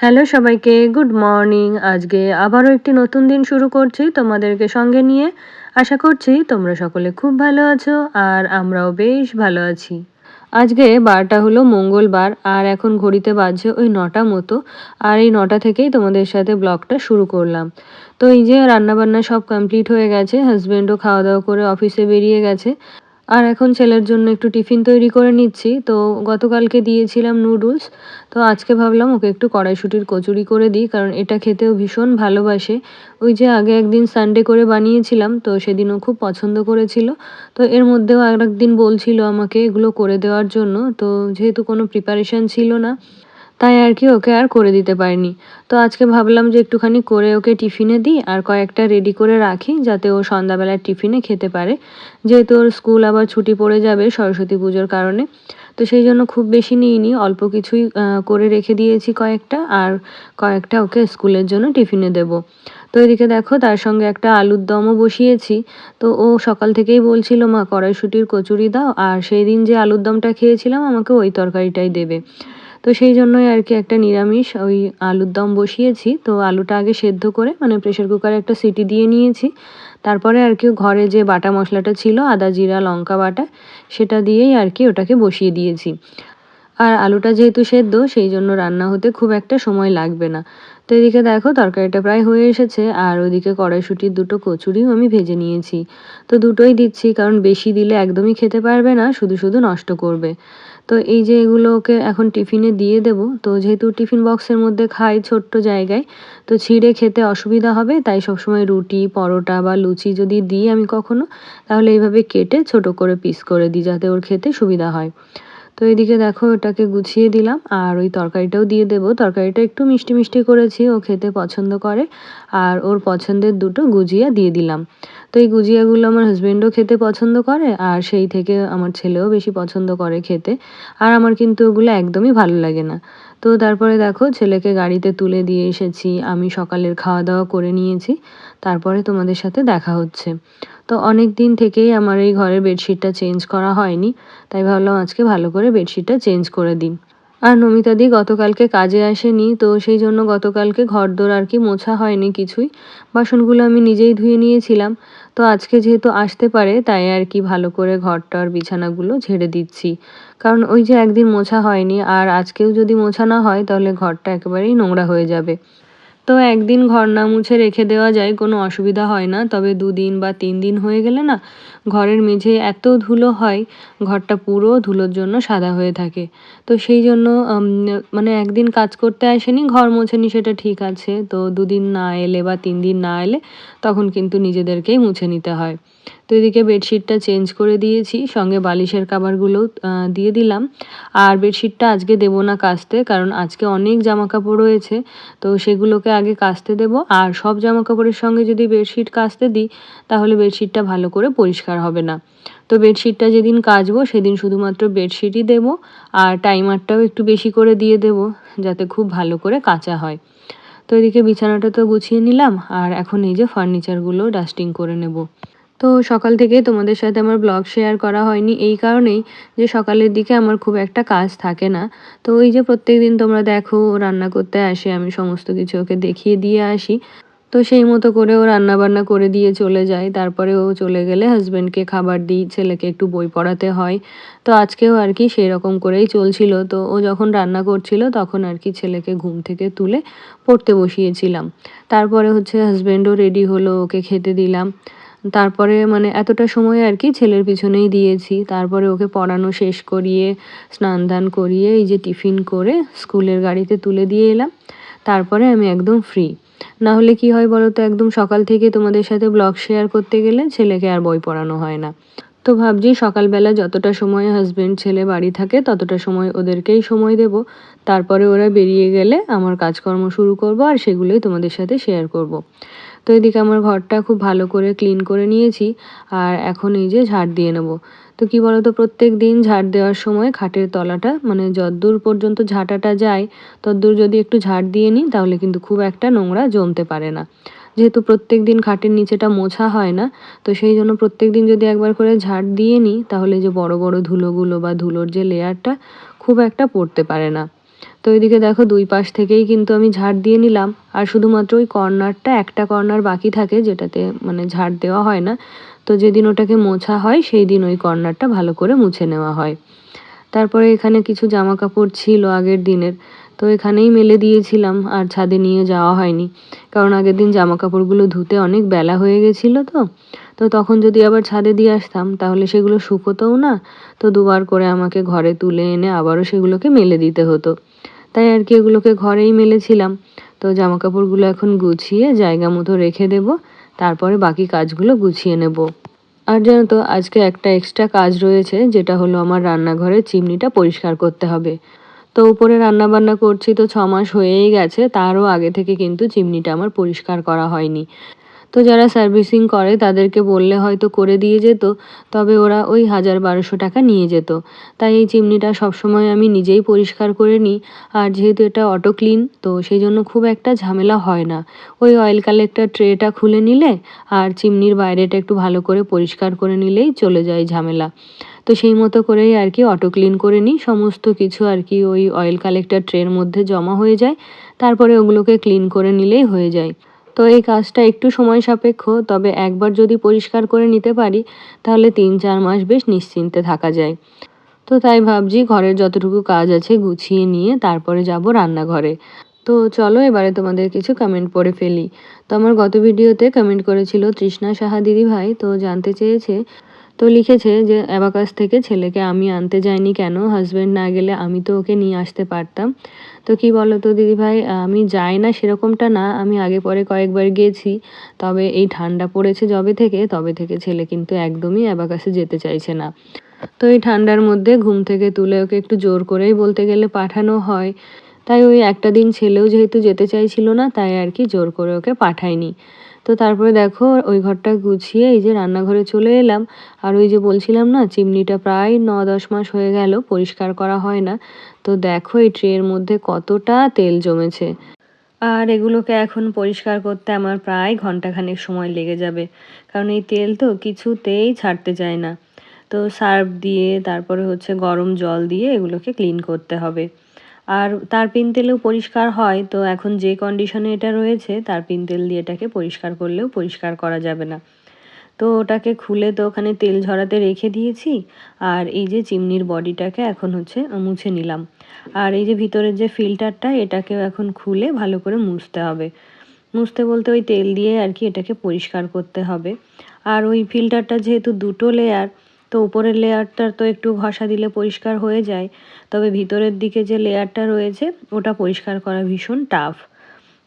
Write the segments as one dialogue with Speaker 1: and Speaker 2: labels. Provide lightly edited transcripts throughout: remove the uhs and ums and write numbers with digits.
Speaker 1: Hello সবাইকে, good morning. আজকে আবারও একটি নতুন দিন শুরু করছি তোমাদেরকে সঙ্গে নিয়ে। আশা করছি তোমরা সকলে খুব ভালো আছো আর আমরাও বেশ ভালো আছি। আজকে বারটা হলো মঙ্গলবার আর এখন ঘড়িতে বাজছে ওই ৯টা মতো। আর এই ৯টা থেকেই তোমাদের সাথে ব্লগটা শুরু করলাম। তো এই যে রান্নাবান্না সব কমপ্লিট হয়ে গেছে, হাজব্যান্ডও খাওয়া দাওয়া করে অফিসে বেরিয়ে গেছে। আর এখন ছেলের জন্য একটু টিফিন তৈরি করে নিচ্ছি। তো গতকালকে দিয়েছিলাম নুডলস। তো আজকে ভাবলাম ওকে একটু কড়াইশুঁটির কচুরি করে দিই, কারণ এটা খেতেও ভীষণ ভালোবাসে। ওই যে আগে একদিন সানডে করে বানিয়েছিলাম, তো সেদিনও খুব পছন্দ করেছিল। তো এর মধ্যেও আরেকদিন বলছিল আমাকে এগুলো করে দেওয়ার জন্য। তো যেহেতু কোনো প্রিপারেশন ছিল না, তাই আর কি ওকে আর করে দিতে পারিনি। তো আজকে ভাবলাম যে একটুখানি করে ওকে টিফিনে দিই আর কয়েকটা রেডি করে রাখি, যাতে ও সন্ধ্যাবেলার টিফিনে খেতে পারে। যেহেতু ওর স্কুল আবার ছুটি পড়ে যাবে সরস্বতী পুজোর কারণে। তো সেই জন্য খুব বেশি নিইনি, অল্প কিছুই করে রেখে দিয়েছি কয়েকটা, আর কয়েকটা ওকে স্কুলের জন্য টিফিনে দেবো। তো এদিকে দেখো তার সঙ্গে একটা আলুর দমও বসিয়েছি। তো ও সকাল থেকেই বলছিল মা কড়াইশুঁটির কচুরি দাও, আর সেই দিন যে আলুর দমটা খেয়েছিলাম আমাকে ওই তরকারিটাই দেবে। তো সেই জন্যই আর কি একটা নিরামিষ ওই আলুর দম বসিয়েছি। তো আলুটা আগে সেদ্ধ করে মানে প্রেসার কুকারে একটা সিটি দিয়ে নিয়েছি। তারপরে আর কি ঘরে যে বাটা মশলাটা ছিল আদা জিরা লঙ্কা বাটা, সেটা দিয়েই আর কি ওটাকে বসিয়ে দিয়েছি। আর আলুটা যেহেতু সেদ্ধ সেই জন্য রান্না হতে খুব একটা সময় লাগবে না। তো এদিকে দেখো তরকারিটা প্রায় হয়ে এসেছে, আর ওদিকে কড়াইশুঁটির দুটো কচুরিও আমি ভেজে নিয়েছি। তো দুটোই দিচ্ছি, কারণ বেশি দিলে একদমই খেতে পারবে না, শুধু শুধু নষ্ট করবে। তো এই যে এগুলো ওকে এখন টিফিনে দিয়ে দেবো। তো যেহেতু টিফিন বক্সের মধ্যে খাই ছোট্ট জায়গায়, তো ছিঁড়ে খেতে অসুবিধা হবে, তাই সবসময় রুটি পরোটা বা লুচি যদি দিই আমি কখনো, তাহলে এইভাবে কেটে ছোট করে পিস করে দিই, যাতে ওর খেতে সুবিধা হয়। তো এদিকে দেখো ওটাকে গুছিয়ে দিলাম, আর ওই তরকারিটাও দিয়ে দেবো। তরকারিটা একটু মিষ্টি মিষ্টি করেছি, ও খেতে পছন্দ করে। আর ওর পছন্দের দুটো গুজিয়া দিয়ে দিলাম। তো এই গুজিয়াগুলো আমার হাজবেন্ডও খেতে পছন্দ করে, আর সেই থেকে আমার ছেলেও বেশি পছন্দ করে খেতে। আর আমার কিন্তু ওগুলো একদমই ভালো লাগে না। তো তারপরে দেখো ছেলেকে গাড়িতে তুলে দিয়ে এসেছি, আমি সকালের খাওয়া দাওয়া করে নিয়েছি। তারপরে তোমাদের সাথে দেখা হচ্ছে। তো অনেক দিন থেকেই আমার এই ঘরের বেডশিটটা চেঞ্জ করা হয়নি, তাই ভাবলাম আজকে ভালো করে বেডশিটটা চেঞ্জ করে দিই। আর নমিতাদি গতকালকে কাজে আসেনি, তো সেই জন্য গতকালকে ঘরদোর আর কি মোছা হয়নি কিছুই। বাসনগুলো আমি নিজেই ধুয়ে নিয়েছিলাম। তো আজকে যেহেতু আসতে পারে, তাই আর কি ভালো করে ঘরটার বিছানাগুলো ঝেড়ে দিচ্ছি। কারণ ওই যে একদিন মোছা হয়নি, আর আজকেও যদি মোছা না হয় তাহলে ঘরটা একেবারেই নোংরা হয়ে যাবে। তো একদিন ঘর না মুছে রেখে দেওয়া যায়, কোনো অসুবিধা হয় না। তবে ২ দিন বা ৩ দিন হয়ে গেলে না, ঘরের মেঝে এত ধুলো হয়, ঘরটা পুরো ধুলোর জন্য সাদা হয়ে থাকে। তো সেই জন্য মানে একদিন কাজ করতে আসেনি, ঘর মোছেনি সেটা ঠিক আছে। তো ২ দিন না এলে বা ৩ দিন না এলে তখন কিন্তু নিজেদেরকেই মুছে নিতে হয়। তো এদিকে বেডশিটটা চেঞ্জ করে দিয়েছি, সঙ্গে বালিশের কভারগুলোও দিয়ে দিলাম। আর বেডশিটটা আজকে দেবো না কাচতে, কারণ আজকে অনেক জামাকাপড় রয়েছে। তো সেগুলোকে আগে কাচতে দেবো, আর সব জামাকাপড়ের সঙ্গে যদি বেডশিট কাচতে দিই, তাহলে বেডশিটটা ভালো করে পরিষ্কার হবে না। তো বেডশিটটা যেদিন কাচবো সেদিন শুধুমাত্র বেডশিটই দেবো, আর টাইমারটাও একটু বেশি করে দিয়ে দেবো, যাতে খুব ভালো করে কাচা হয়। তো এদিকে বিছানাটা তো গুছিয়ে নিলাম, আর এখন এই যে ফার্নিচারগুলো ডাস্টিং করে নেব। তো সকাল থেকে তোমাদের সাথে আমার ব্লগ শেয়ার করা হয়নি এই কারণেই, যে সকালের দিকে আমার খুব একটা কাজ থাকে না। তো ওই যে প্রত্যেকদিন তোমরা দেখো ও রান্না করতে আসে, আমি সমস্ত কিছু ওকে দেখিয়ে দিয়ে আসি। তো সেই মতো করে ও রান্নাবান্না করে দিয়ে চলে যায়। তারপরে ও চলে গেলে হাসব্যান্ডকে খাবার দিই, ছেলেকে একটু বই পড়াতে হয়। তো আজকেও আর কি সেই রকম করেই চলছিল। তো ও যখন রান্না করছিল তখন আর কি ছেলেকে ঘুম থেকে তুলে পড়তে বসিয়েছিলাম। তারপরে হচ্ছে হাসব্যান্ডও রেডি হলো, ওকে খেতে দিলাম। তারপরে মানে এতটা সময় আর কি ছেলের পিছনেই দিয়েছি। তারপরে ওকে পড়ানো শেষ করিয়ে, স্নান-দান করিয়ে এই যে টিফিন করে স্কুলের গাড়িতে তুলে দিয়ে এলাম। তারপরে আমি একদম ফ্রি। না হলে কি হয় বলো তো, একদম সকাল থেকে তোমাদের সাথে ব্লগ শেয়ার করতে গেলে ছেলেকে আর বই পড়ানো হয় না। তো ভাবছি সকালবেলা যতটা সময় হাসব্যান্ড ছেলে বাড়ি থাকে ততটা সময় ওদেরকেই সময় দেব। তারপরে ওরা বেরিয়ে গেলে আমার কাজকর্ম শুরু করব, আর সেগুলোই তোমাদের সাথে শেয়ার করব। তো এদিকে আমার ঘরটা খুব ভালো করে ক্লিন করে নিয়েছি, আর এখন এই যে ঝাড় দিয়ে নেব। তো কি বলতো, প্রত্যেক দিন ঝাড় দেওয়ার সময় খাটের তলাটা মানে যতদূর পর্যন্ত ঝাঁটাটা যায় ততদূর যদি একটু ঝাড় দিয়ে নিই, তাহলে কিন্তু খুব একটা নোংরা জমতে পারে না। যেহেতু প্রত্যেক দিন খাটের নিচেটা মোছা হয় না, তো সেই জন্য প্রত্যেক দিন যদি একবার করে ঝাড় দিয়ে নিই, তাহলে যে বড় বড় ধুলোগুলো বা ধুলোর যে লেয়ারটা খুব একটা পড়তে পারে না। তো এইদিকে দেখো 2 পাশ থেকেই কিন্তু আমি ঝাড় দিয়ে নিলাম। আর শুধুমাত্র ওই কর্নারটা, একটা কর্নার বাকি থাকে যেটাতে মানে ঝাড় দেওয়া হয় না। তো যেদিন ওটাকে মোছা হয় সেই দিন ওই কর্নারটা ভালো করে মুছে নেওয়া হয়। তারপরে এখানে কিছু জামাকাপড় ছিল আগের দিনের, তো এখানেই মেলে দিয়েছিলাম আর ছাদে নিয়ে যাওয়া হয়নি। কারণ আগের দিন জামাকাপড়গুলো ধুতে অনেক বেলা হয়ে গেছিলো তো। তো তখন যদি আবার ছাদে দিয়ে আসতাম তাহলে সেগুলো শুকোতও না। তো দুবার করে আমাকে ঘরে তুলে এনে আবারও সেগুলোকে মেলে দিতে হতো। তাই আর কি এগুলোকে ঘরেই মেলেছিলাম। তো জামাকাপড়গুলো এখন গুছিয়ে জায়গা মতো রেখে দেব। তারপরে বাকি কাজগুলো গুছিয়ে নেব। আর জানো তো আজকে একটা এক্সট্রা কাজ রয়েছে, যেটা হলো আমার রান্নাঘরের চিমনিটা পরিষ্কার করতে হবে। তো উপরে রান্নাবান্না করছি তো 6 মাস হয়েই গেছে, তারও আগে থেকে কিন্তু চিমনিটা আমার পরিষ্কার করা হয়নি। তো যারা সার্ভিসিং করে তাদেরকে বললে হয়তো করে দিয়ে যেত, তবে ওরা ওই ১,০০০-১,২০০ টাকা নিয়ে যেত। তাই এই চিমনিটা সবসময় আমি নিজেই পরিষ্কার করে নিই। আর যেহেতু এটা অটো ক্লিন তো সেই জন্য খুব একটা ঝামেলা হয় না। ওই অয়েল কালেক্টর ট্রেটা খুলে নিলে আর চিমনির বাইরেটা একটু ভালো করে পরিষ্কার করে নিলেই চলে যায় ঝামেলা। তো সেই মতো করেই আর কি অটো ক্লিন করে নিই। সমস্ত কিছু আর কি ওই অয়েল কালেক্টর ট্রের মধ্যে জমা হয়ে যায়। তারপরে ওগুলোকে ক্লিন করে নিলেই হয়ে যায়। তো এই কাজটা একটু সময় সাপেক্ষ, তবে একবার যদি পরিষ্কার করে নিতে পারি তাহলে ৩-৪ মাস বেশ নিশ্চিন্তে থাকা যায়। তো তাই ভাবছি ঘরের যতটুকু কাজ আছে গুছিয়ে নিয়ে তারপরে যাব রান্নাঘরে। তো চলো এবারে তোমাদের কিছু কমেন্ট পড়ে ফেলি। তো আমার গত ভিডিওতে কমেন্ট করেছিল তৃষ্ণা সাহা দিদিভাই, তো জানতে চেয়েছে, তো লিখেছে যে অ্যাবাকাস থেকে ছেলেকে আমি আনতে যাইনি কেন? হাসব্যান্ড না গেলে আমি তো ওকে নিয়ে আসতে পারতাম। তো কি বলো তো দিদিভাই, আমি যাই না সেরকমটা না, আমি আগে পরে কয়েকবার গেছি। তবে এই ঠান্ডা পড়েছে যবে থেকে, তবে থেকে ছেলে কিন্তু একদমই অ্যাবাকাসে যেতে চাইছে না। তো এই ঠান্ডার মধ্যে ঘুম থেকে তুলে ওকে একটু জোর করেই বলতে গেলে পাঠানো হয়। তাই ওই একটা দিন ছেলেও যেহেতু যেতে চাইছিল না, তাই আর কি জোর করে ওকে পাঠাইনি। তো তারপরে দেখো ওই ঘরটা গুছিয়ে এই যে রান্নাঘরে চলে এলাম। আর ওই যে বলছিলাম না চিমনিটা প্রায় ৯-১০ মাস হয়ে গেল পরিষ্কার করা হয় না। তো দেখো এই ট্রের মধ্যে কতটা তেল জমেছে। আর এগুলোকে এখন পরিষ্কার করতে আমার প্রায় ঘন্টাখানেক সময় লেগে যাবে। কারণ এই তেল তো কিছুতেই ছাড়তে চায় না। তো সার্ফ দিয়ে তারপরে হচ্ছে গরম জল দিয়ে এগুলোকে ক্লিন করতে হবে। আর তারপিন তেলেও পরিষ্কার হয়, তো এখন যে কন্ডিশনে এটা রয়েছে তারপিন তেল দিয়ে এটাকে পরিষ্কার করলেও পরিষ্কার করা যাবে না। তো ওটাকে খুলে তো ওখানে তেল ঝরাতে রেখে দিয়েছি। আর এই যে চিমনির বডিটাকে এখন হচ্ছে মুছে নিলাম। আর এই যে ভিতরের যে ফিল্টারটা এটাকেও এখন খুলে ভালো করে মুছতে হবে। মুছতে বলতে ওই তেল দিয়ে আর কি এটাকে পরিষ্কার করতে হবে। আর ওই ফিল্টারটা যেহেতু ২ লেয়ার, তো উপরের লেয়ারটা তো একটু ঘষা দিলে পরিষ্কার হয়ে যায়। তবে ভিতরের দিকে যে লেয়ারটা রয়েছে ওটা পরিষ্কার করা ভীষণ টাফ।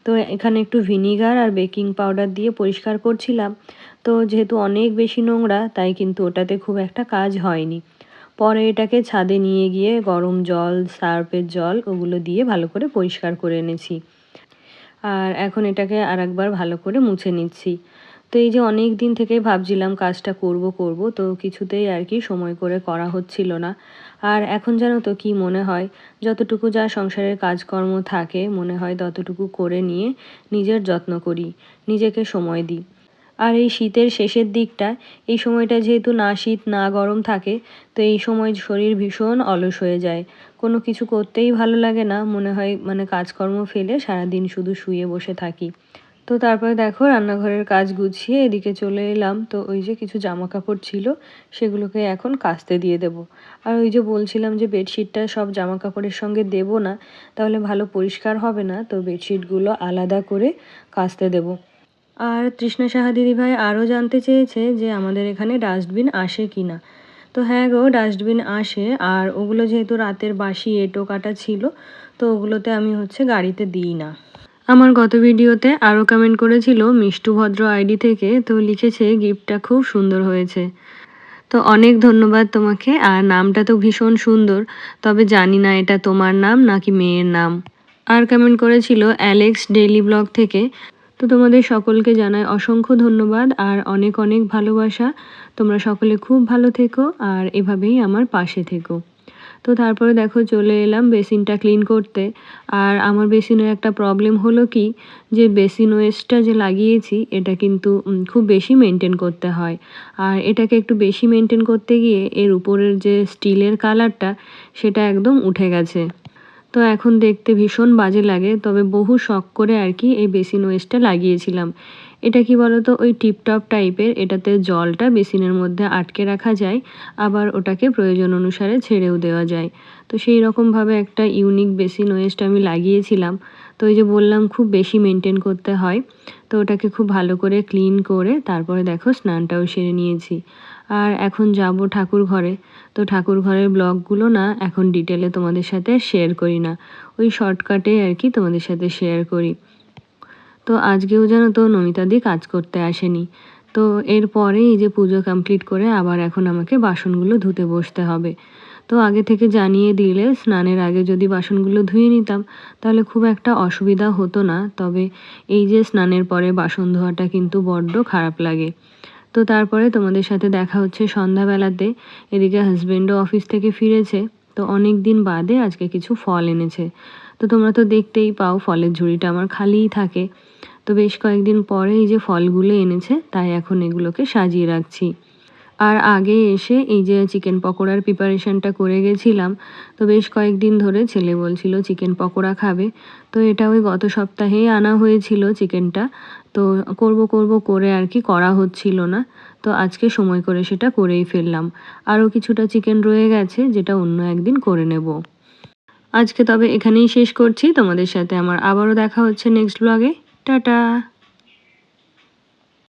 Speaker 1: তো এখানে একটু ভিনিগার আর বেকিং পাউডার দিয়ে পরিষ্কার করছিলাম। তো যেহেতু অনেক বেশি নোংরা তাই কিন্তু ওটাতে খুব একটা কাজ হয়নি। পরে এটাকে ছাদে নিয়ে গিয়ে গরম জল, সার্ফের জল ওগুলো দিয়ে ভালো করে পরিষ্কার করে এনেছি। আর এখন এটাকে আরেকবার ভালো করে মুছে নিচ্ছি। তো এই যে অনেক দিন থেকেই ভাবছিলাম কাজটা করব করব, তো কিছুতেই আর কি সময় করে করা হচ্ছিল না। আর এখন জানো তো কি মনে হয়, যতটুকু যা সংসারের কাজকর্ম থাকে মনে হয় ততটুকু করে নিয়ে নিজের যত্ন করি, নিজেকে সময় দিই। আর এই শীতের শেষের দিকটা, এই সময়টা যেহেতু না শীত না গরম থাকে, তো এই সময় শরীর ভীষণ অলস হয়ে যায়। কোনো কিছু করতেই ভালো লাগে না, মনে হয় মানে কাজকর্ম ফেলে সারাদিন শুধু শুয়ে বসে থাকি। তো তারপরে দেখো রান্নাঘরের কাজ গুছিয়ে এদিকে চলে এলাম। তো ওই যে কিছু জামাকাপড় ছিল সেগুলোকে এখন কাচতে দিয়ে দেব। আর ওই যে বলছিলাম যে বেডশিটটা সব জামাকাপড়ের সঙ্গে দেব না, তাহলে ভালো পরিষ্কার হবে না, তো বেডশিটগুলো আলাদা করে কাচতে দেব। আর তৃষ্ণা সাহা দিদিভাই আরও জানতে চেয়েছে যে আমাদের এখানে ডাস্টবিন আসে কি না। তো হ্যাঁ গো, ডাস্টবিন আসে। আর ওগুলো যেহেতু রাতের বাসি এঁটো কাটা ছিল, তো ওগুলোতে আমি হচ্ছে গাড়িতে দিই না। আমার গত ভিডিওতে আরও কমেন্ট করেছিল মিষ্টু ভদ্র আইডি থেকে, তো লিখেছে গিফটটা খুব সুন্দর হয়েছে। তো অনেক ধন্যবাদ তোমাকে। আর নামটা তো ভীষণ সুন্দর, তবে জানি না এটা তোমার নাম নাকি মেয়ের নাম। আর কমেন্ট করেছিল অ্যালেক্স ডেইলি ব্লগ থেকে। তো তোমাদের সকলকে জানাই অসংখ্য ধন্যবাদ আর অনেক অনেক ভালোবাসা। তোমরা সকলে খুব ভালো থেকো আর এভাবেই আমার পাশে থেকো। তো তারপরে দেখো চলে এলাম বেসিনটা ক্লিন করতে। আর আমার বেসিনের একটা প্রবলেম হলো কি, যে বেসিন ওয়েস্টটা যে লাগিয়েছি এটা কিন্তু খুব বেশি মেনটেন করতে হয়। আর এটাকে একটু বেশি মেনটেন করতে গিয়ে এর উপরের যে স্টিলের কালারটা সেটা একদম উঠে গেছে। তো এখন দেখতে ভীষণ বাজে লাগে, তবে বহু শখ করে আর কি এই বেসিন ওয়েস্টটা লাগিয়েছিলাম। এটা কি বলতো, ওই টিপটপ টাইপের, এটাতে জলটা বেসিনের মধ্যে আটকে রাখা যায়, আবার ওটাকে প্রয়োজন অনুসারে ছেড়েও দেওয়া যায়। তো সেই রকমভাবে একটা ইউনিক বেসিন ওয়েস্ট আমি লাগিয়েছিলাম। তো ওই যে বললাম খুব বেশি মেনটেন করতে হয়, তো ওটাকে খুব ভালো করে ক্লিন করে তারপরে দেখো স্নানটাও সেরে নিয়েছি। আর এখন যাব ঠাকুর ঘরে। তো ঠাকুর ঘরের ব্লগগুলো না এখন ডিটেলে তোমাদের সাথে শেয়ার করি না, ওই শর্টকাটে আর কি তোমাদের সাথে শেয়ার করি। তো আজকেও যেন তো নমিতাদি কাজ করতে আসেনি। তো এরপরে এই যে পুজো কমপ্লিট করে আবার এখন আমাকে বাসনগুলো ধুতে বসতে হবে। তো আগে থেকে জানিয়ে দিলে স্নানের আগে যদি বাসনগুলো ধুয়ে নিতাম তাহলে খুব একটা অসুবিধা হতো না। তবে এই যে স্নানের পরে বাসন ধোয়াটা কিন্তু বড্ড খারাপ লাগে। তো তারপরে তোমাদের সাথে দেখা হচ্ছে সন্ধ্যাবেলাতে। এদিকে হাজবেন্ডও অফিস থেকে ফিরেছে। তো অনেক দিন বাদে আজকে কিছু ফল এনেছে। তো তোমরা তো দেখতেই পাও ফলের ঝুড়িটা আমার খালিই থাকে। তো বেশ কয়েকদিন পরে এই যে ফলগুলো এনেছে, তাই এখন এগুলোকে সাজিয়ে রাখছি। আর আগে এসে এই যে চিকেন পকোড়ার প্রিপারেশনটা করে গেছিলাম। তো বেশ কয়েকদিন ধরে ছেলে বলছিল চিকেন পকোড়া খাবে। তো এটা ওই গত সপ্তাহেই আনা হয়েছিল চিকেনটা। তো করব করব করে আর কি করা হচ্ছিল না। তো আজকে সময় করে সেটা করেই ফেললাম। আরও কিছুটা চিকেন রয়ে গেছে, যেটা অন্য একদিন করে নেব। আজকে তবে এখানেই শেষ করছি। তোমাদের সাথে আমার আবারও দেখা হচ্ছে নেক্সট ব্লগে। টাটা।